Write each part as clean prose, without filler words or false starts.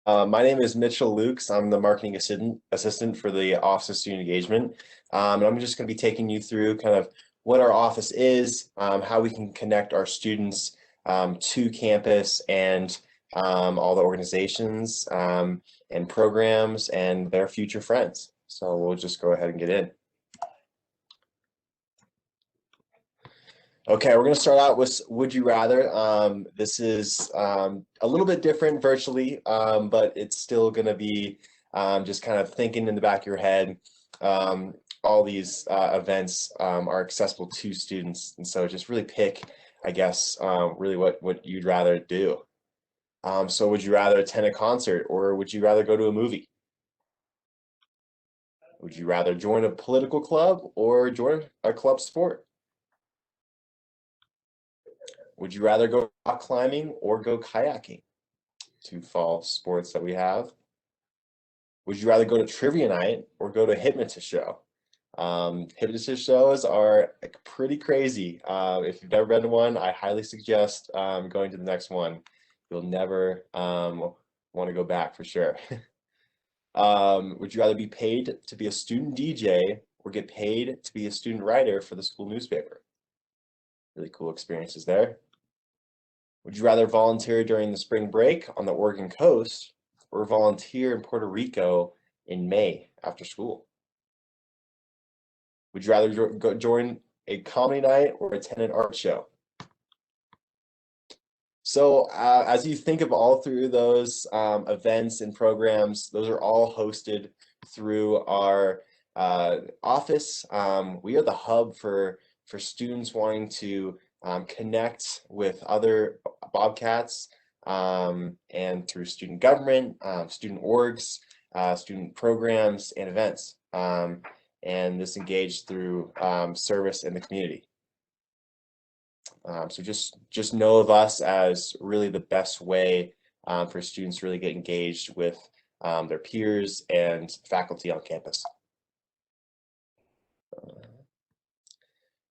My name is Mitchell Lukes. I'm the marketing assistant for the Office of Student Engagement. And I'm just going to be taking you through kind of what our office is, how we can connect our students to campus and all the organizations and programs and their future friends. So we'll just go ahead and get in. Okay, we're going to start out with Would You Rather. This is a little bit different virtually, but it's still going to be just kind of thinking in the back of your head. All these events are accessible to students, and so just really pick, I guess, really what you'd rather do. So would you rather attend a concert or would you rather go to a movie? Would you rather join a political club or join a club sport? Would you rather go rock climbing or go kayaking? Two fall sports that we have. Would you rather go to trivia night or go to a hypnotist show? Hypnotist shows are like pretty crazy. If you've never been to one, I highly suggest going to the next one. You'll never want to go back for sure. Would you rather be paid to be a student DJ or get paid to be a student writer for the school newspaper? Really cool experiences there. Would you rather volunteer during the spring break on the Oregon coast or volunteer in Puerto Rico in May after school? Would you rather go join a comedy night or attend an art show? So as you think of all through those events and programs, those are all hosted through our office. We are the hub for students wanting to connect with other Bobcats and through student government, student orgs, student programs, and events. And this engaged through service in the community. So just know of us as really the best way for students to really get engaged with their peers and faculty on campus.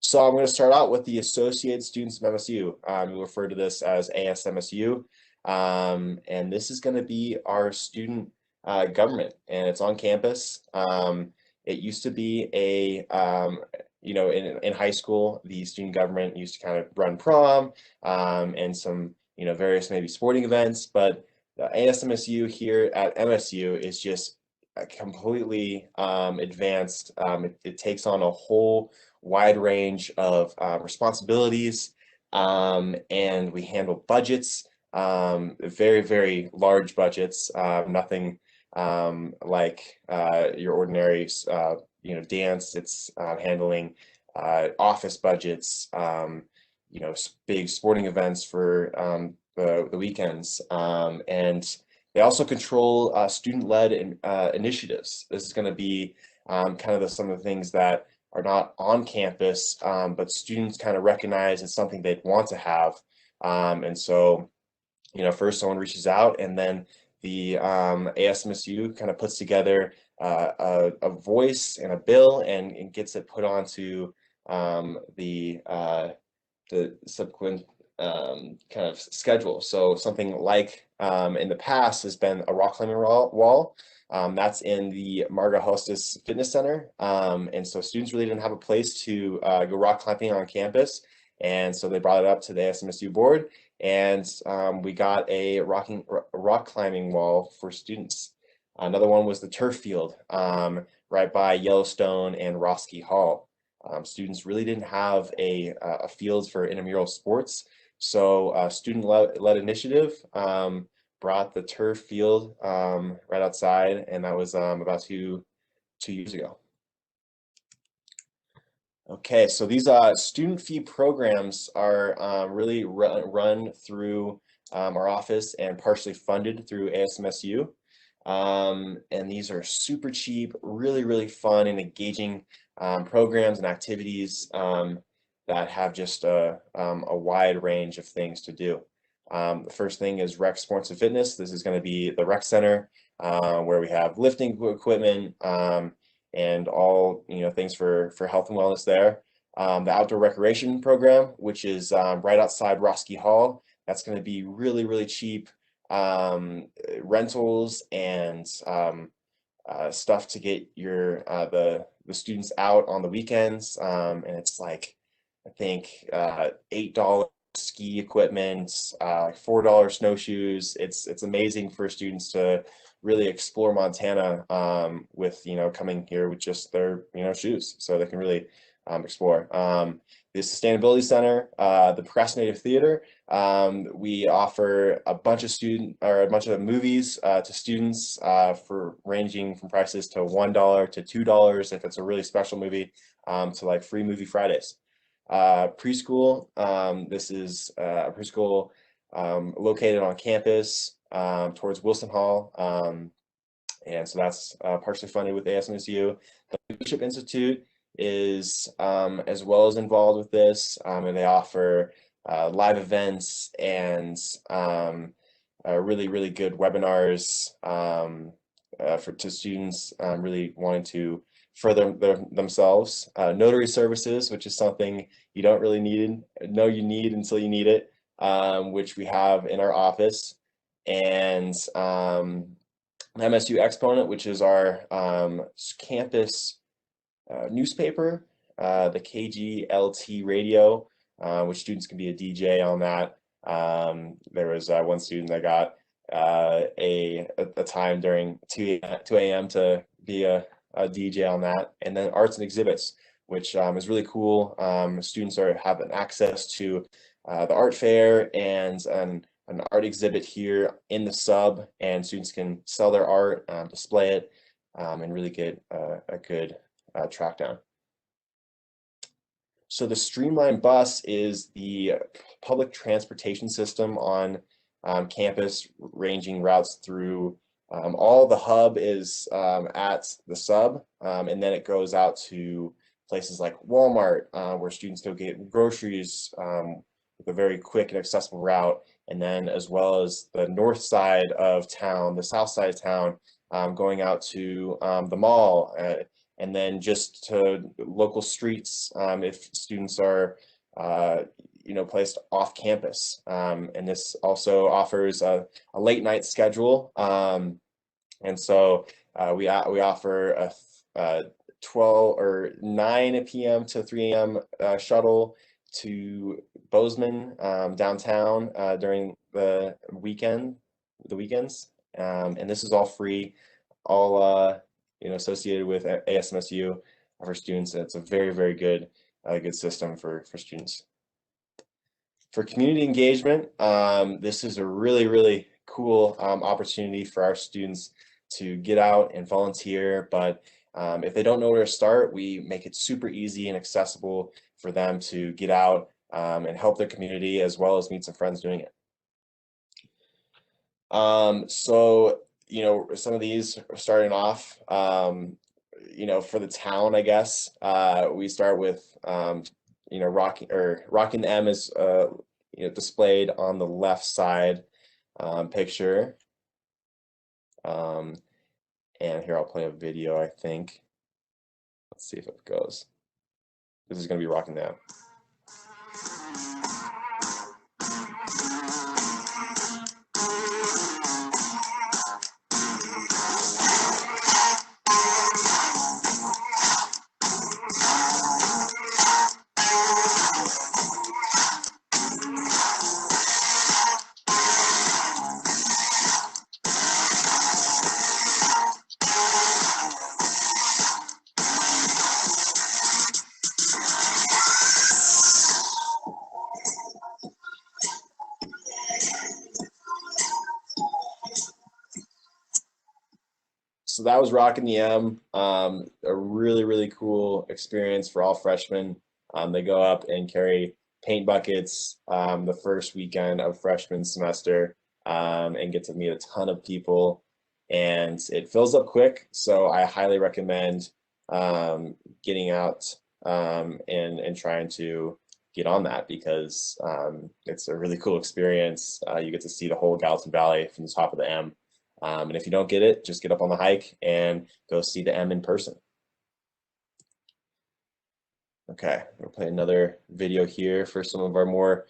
So I'm going to start out with the Associated Students of MSU. We refer to this as ASMSU. And this is going to be our student government, and it's on campus. It used to be a, in high school, the student government used to kind of run prom and some, various maybe sporting events, but the ASMSU here at MSU is just completely advanced. It takes on a whole wide range of responsibilities, and we handle budgets, very, very large budgets, nothing like your ordinary, dance. It's handling office budgets, big sporting events for the weekends, and they also control student-led initiatives. This is going to be kind of some of the things that are not on campus, but students kind of recognize as something they'd want to have. And so, first someone reaches out, and then the ASMSU kind of puts together a voice and a bill and gets it put onto the subsequent kind of schedule. So something like in the past has been a rock climbing wall. That's in the Marga Hostas Fitness Center. And so students really didn't have a place to go rock climbing on campus. And so they brought it up to the ASMSU board, and we got a rock climbing wall for students. Another one was the turf field right by Yellowstone and Roski Hall. Students really didn't have a field for intramural sports. So student-led initiative brought the turf field right outside, and that was about two years ago. Okay, so these student fee programs are really run through our office and partially funded through ASMSU. And these are super cheap, really, really fun and engaging programs and activities that have just a wide range of things to do. The first thing is Rec Sports and Fitness. This is going to be the rec center where we have lifting equipment and all things for health and wellness there. The outdoor recreation program, which is right outside Roski Hall. That's going to be really, really cheap. rentals and stuff to get your the students out on the weekends, and it's like I think $8 ski equipment, like $4 snowshoes. It's amazing for students to really explore Montana with coming here with just their shoes, so they can really explore. The Sustainability Center, the Procrastinative Theater. We offer a bunch of movies to students for ranging from prices to $1 to $2 if it's a really special movie, to like free movie Fridays. Preschool. This is a preschool located on campus towards Wilson Hall. And so that's partially funded with ASMSU. The Leadership Institute is as well as involved with this, and they offer live events and really, really good webinars to students really wanting to further themselves. Notary services, which is something you don't really know you need until you need it, which we have in our office. And MSU Exponent, which is our campus newspaper, the KGLT radio, which students can be a DJ on that. There was one student that got a time during 2 a.m. to be a DJ on that. And then Arts and Exhibits, which is really cool. Students have access to the art fair and an art exhibit here in the sub, and students can sell their art, display it, and really get a good track down. So the Streamlined Bus is the public transportation system on campus, ranging routes through all the hub is at the sub, and then it goes out to places like Walmart, where students go get groceries with a very quick and accessible route, and then as well as the north side of town, the south side of town, going out to the mall, and then just to local streets if students are placed off campus. And this also offers a late night schedule, and so we offer a 12 or 9 p.m. to 3 a.m. Shuttle to Bozeman downtown during the weekends, and this is all free, all associated with ASMSU for students. It's a very, very good system for students. For community engagement, this is a really, really cool opportunity for our students to get out and volunteer, but if they don't know where to start, we make it super easy and accessible for them to get out and help their community, as well as meet some friends doing it. So some of these are starting off, for the town, I guess. We start with Rockin the M is displayed on the left side picture. And here I'll play a video, I think. Let's see if it goes. This is going to be Rockin the M. So that was Rockin the M, a really, really cool experience for all freshmen. They go up and carry paint buckets the first weekend of freshman semester and get to meet a ton of people. And it fills up quick, so I highly recommend getting out and trying to get on that, because it's a really cool experience. You get to see the whole Gallatin Valley from the top of the M. And if you don't get it, just get up on the hike and go see the M in person. Okay, we'll play another video here for some of our more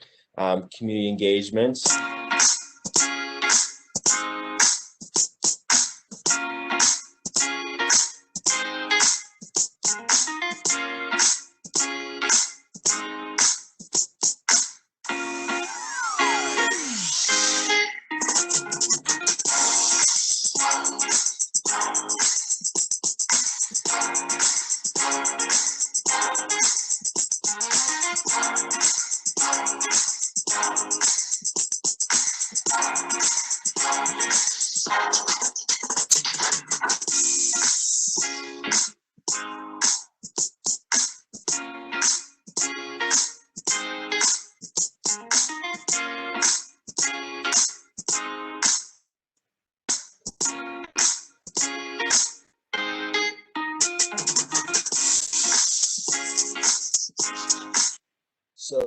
community engagements.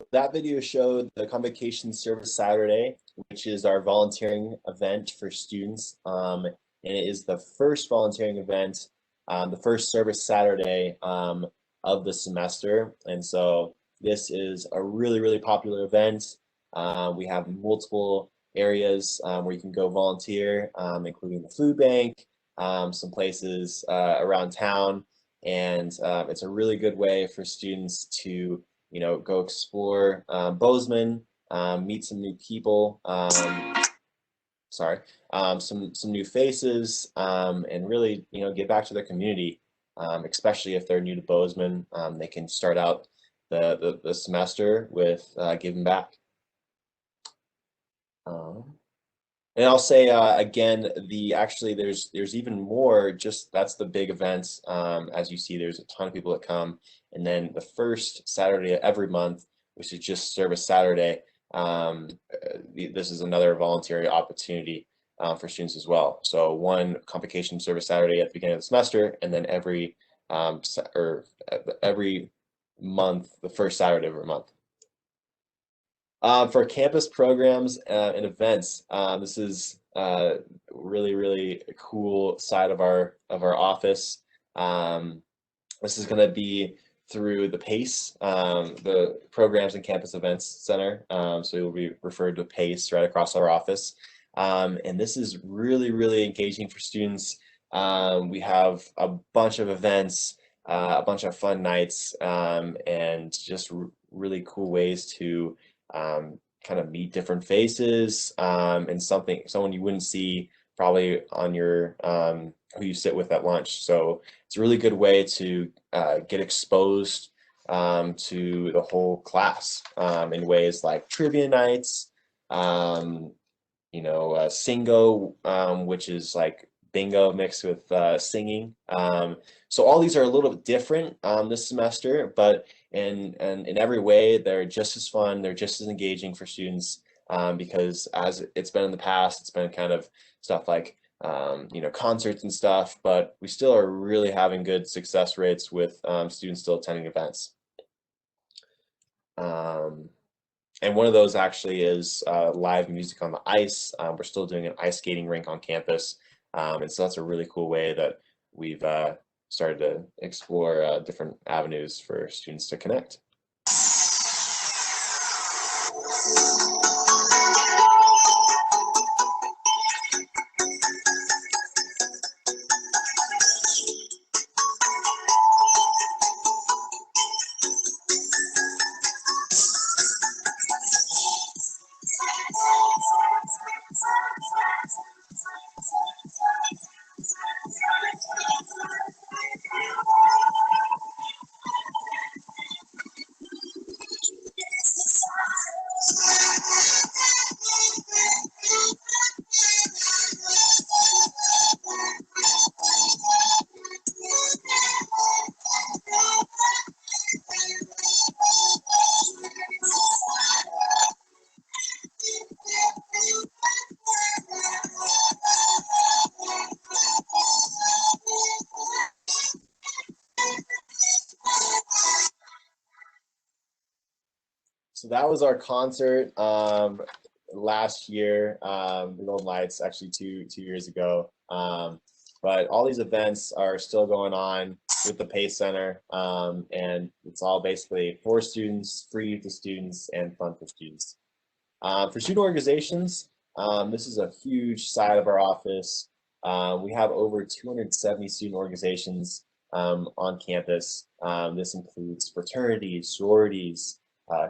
So that video showed the Convocation Service Saturday, which is our volunteering event for students. And it is the first volunteering event, the first service Saturday of the semester. And so this is a really, really popular event. We have multiple areas where you can go volunteer, including the food bank, some places around town. And it's a really good way for students to, go explore Bozeman, meet some new people, some new faces, and really, get back to their community, especially if they're new to Bozeman. They can start out the semester with giving back. And I'll say again, there's even more. Just that's the big events. As you see, there's a ton of people that come, and then the first Saturday of every month, which is just Service Saturday. This is another voluntary opportunity for students as well. So one Convocation Service Saturday at the beginning of the semester, and then every month, the first Saturday of every month. For campus programs and events, this is really, really cool side of our office. This is going to be through the PACE, the Programs and Campus Events Center. So it will be referred to PACE right across our office. And this is really, really engaging for students. We have a bunch of events, a bunch of fun nights, and just really cool ways to kind of meet different faces, and someone you wouldn't see probably on your who you sit with at lunch. So it's a really good way to get exposed to the whole class in ways like trivia nights, Singo, which is like bingo mixed with singing. So all these are a little bit different this semester, but in every way, they're just as fun, they're just as engaging for students, because as it's been in the past, it's been kind of stuff like, concerts and stuff, but we still are really having good success rates with students still attending events. And one of those actually is live music on the ice. We're still doing an ice skating rink on campus. And so that's a really cool way that we've started to explore different avenues for students to connect. So that was our concert last year, the Golden Lights, actually two years ago. But all these events are still going on with the PACE Center, and it's all basically for students, free to students, and fun for students. For student organizations, this is a huge side of our office. We have over 270 student organizations on campus. This includes fraternities, sororities,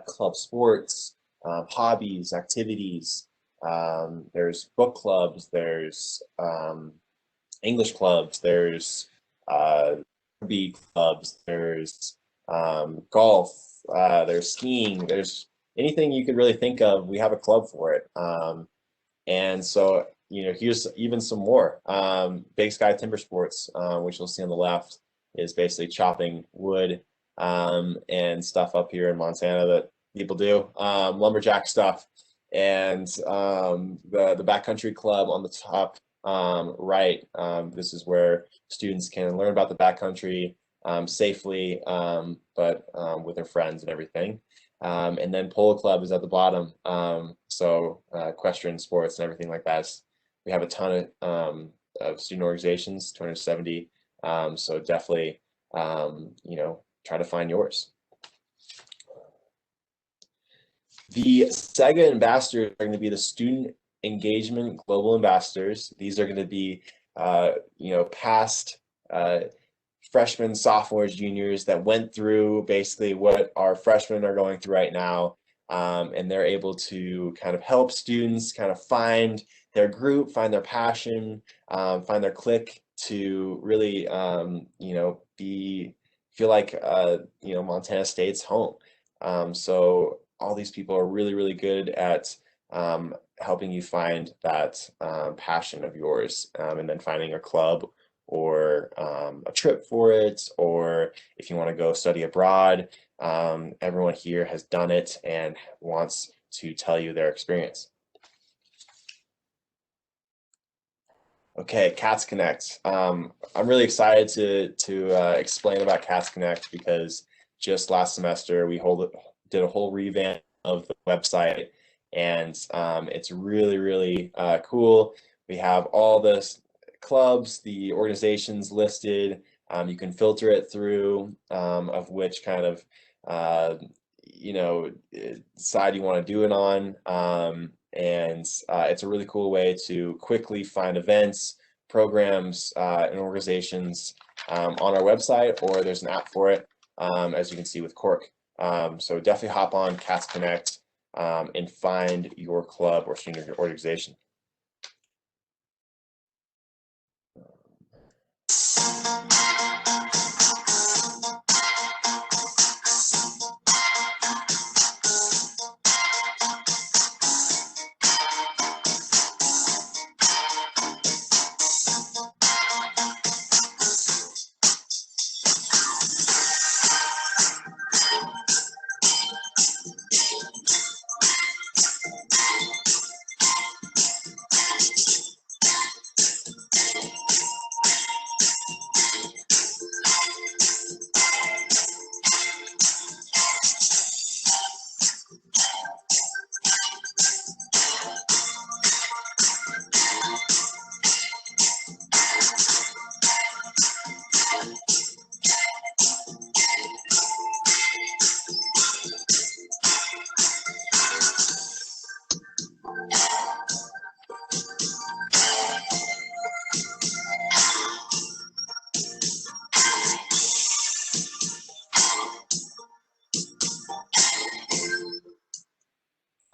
club sports, hobbies, activities. There's book clubs, there's English clubs, there's rugby clubs, there's golf, there's skiing, there's anything you could really think of, we have a club for it. And so, here's even some more. Big Sky Timber Sports, which you'll see on the left, is basically chopping wood and stuff up here in Montana that people do, lumberjack stuff. And the Backcountry Club on the top right, this is where students can learn about the backcountry safely, but with their friends and everything. And then polo club is at the bottom. So equestrian sports and everything like that. We have a ton of student organizations, 270. So definitely, try to find yours. The SGA Ambassadors are going to be the Student Engagement Global Ambassadors. These are going to be, past freshmen, sophomores, juniors that went through basically what our freshmen are going through right now. And they're able to kind of help students kind of find their group, find their passion, find their clique to really, feel like, Montana State's home. So all these people are really, really good at helping you find that passion of yours, and then finding a club or a trip for it, or if you want to go study abroad. Everyone here has done it and wants to tell you their experience. Okay, Cats Connect. I'm really excited to explain about Cats Connect because just last semester we did a whole revamp of the website, and it's really, really cool. We have all the clubs, the organizations listed. You can filter it through of which kind of side you want to do it on. And it's a really cool way to quickly find events, programs, and organizations on our website, or there's an app for it, as you can see with Cork. So definitely hop on Cats Connect and find your club or student organization.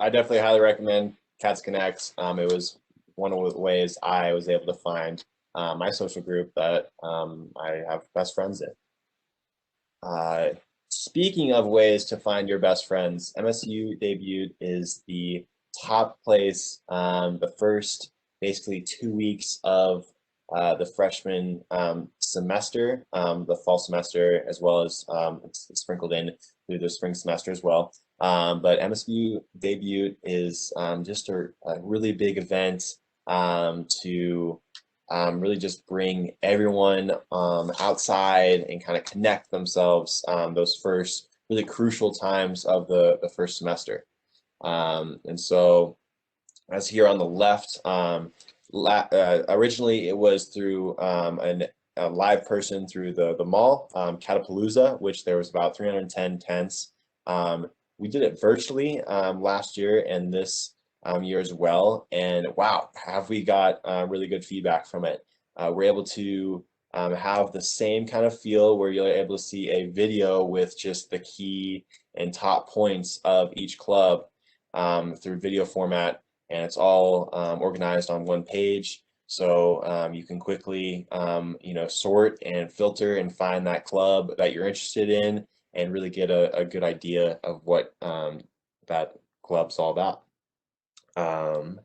I definitely highly recommend Cats Connect. It was one of the ways I was able to find my social group that I have best friends in. Speaking of ways to find your best friends, MSU Debut is the top place the first basically 2 weeks of the freshman semester, the fall semester, as well as it's sprinkled in through the spring semester as well. But MSU Debut is just a really big event to really just bring everyone outside and kind of connect themselves those first really crucial times of the first semester. And so as here on the left, originally it was through a live person through the mall, Catapalooza, which there was about 310 tents. We did it virtually last year and this year as well, and wow, have we got really good feedback from it. We're able to have the same kind of feel where you're able to see a video with just the key and top points of each club through video format, and it's all organized on one page. So you can quickly sort and filter and find that club that you're interested in and really get a good idea of what that club's all about. And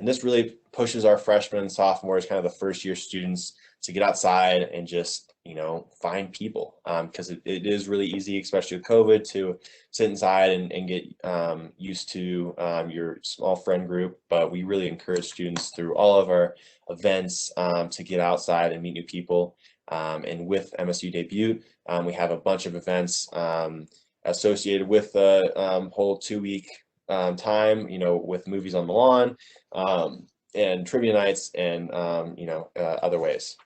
this really pushes our freshmen and sophomores, kind of the first year students, to get outside and just find people, because it is really easy, especially with COVID, to sit inside and get used to your small friend group. But we really encourage students through all of our events to get outside and meet new people. And with MSU Debut, we have a bunch of events associated with the whole 2-week time, you know, with movies on the lawn, and trivia nights, and you know, other ways.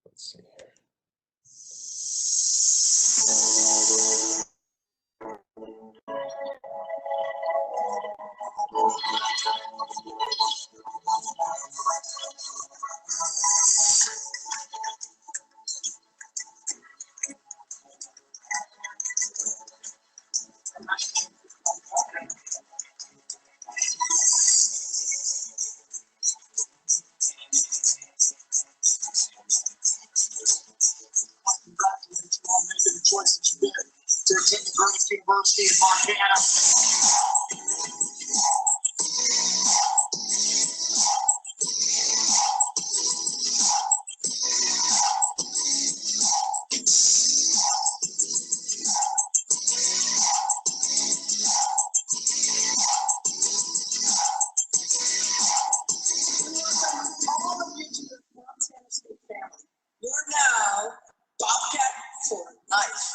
Let's see here. Congratulations on making the choice that you did to attend the greatest university in Montana. All of you to the Montana State family. You're now Bobcat for life.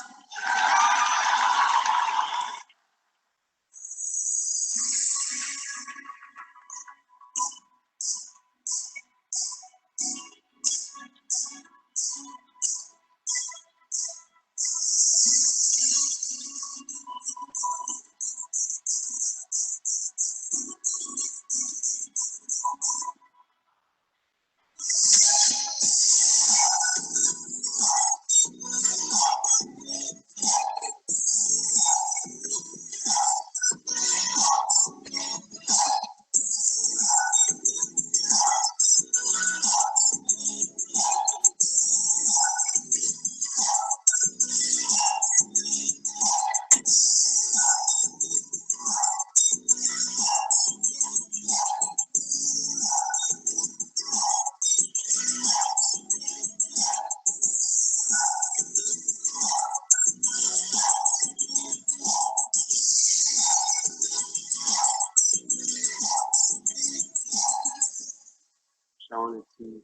I wanted to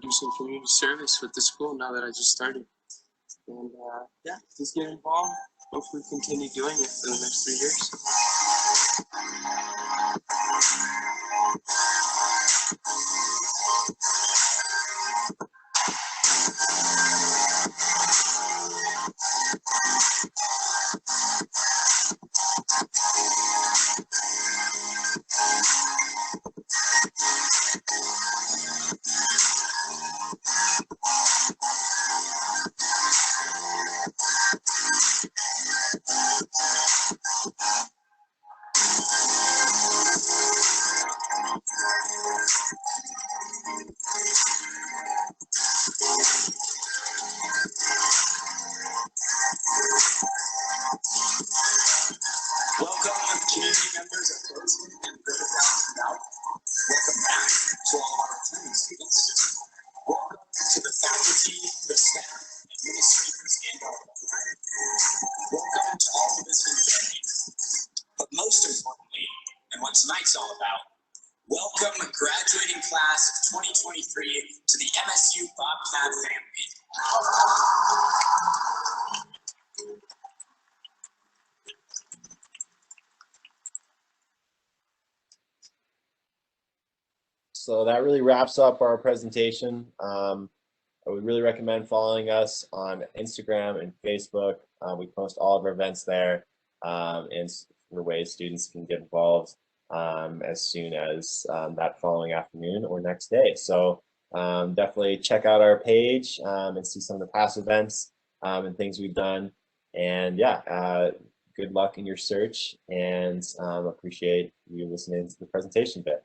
do some community service with the school now that I just started. And yeah, just get involved. Hopefully continue doing it for the next 3 years. Welcome, community members of Bozeman and Greater Valley South. Welcome back to all our attending students. Welcome to the faculty, the staff, administrators, and our alumni. Welcome to all the visiting families. But most importantly, and what tonight's all about, welcome graduating class of 2023 to the MSU Bobcat family. So that really wraps up our presentation. I would really recommend following us on Instagram and Facebook. We post all of our events there, and the ways students can get involved as soon as that following afternoon or next day. So definitely check out our page and see some of the past events and things we've done. And yeah, good luck in your search, and appreciate you listening to the presentation bit.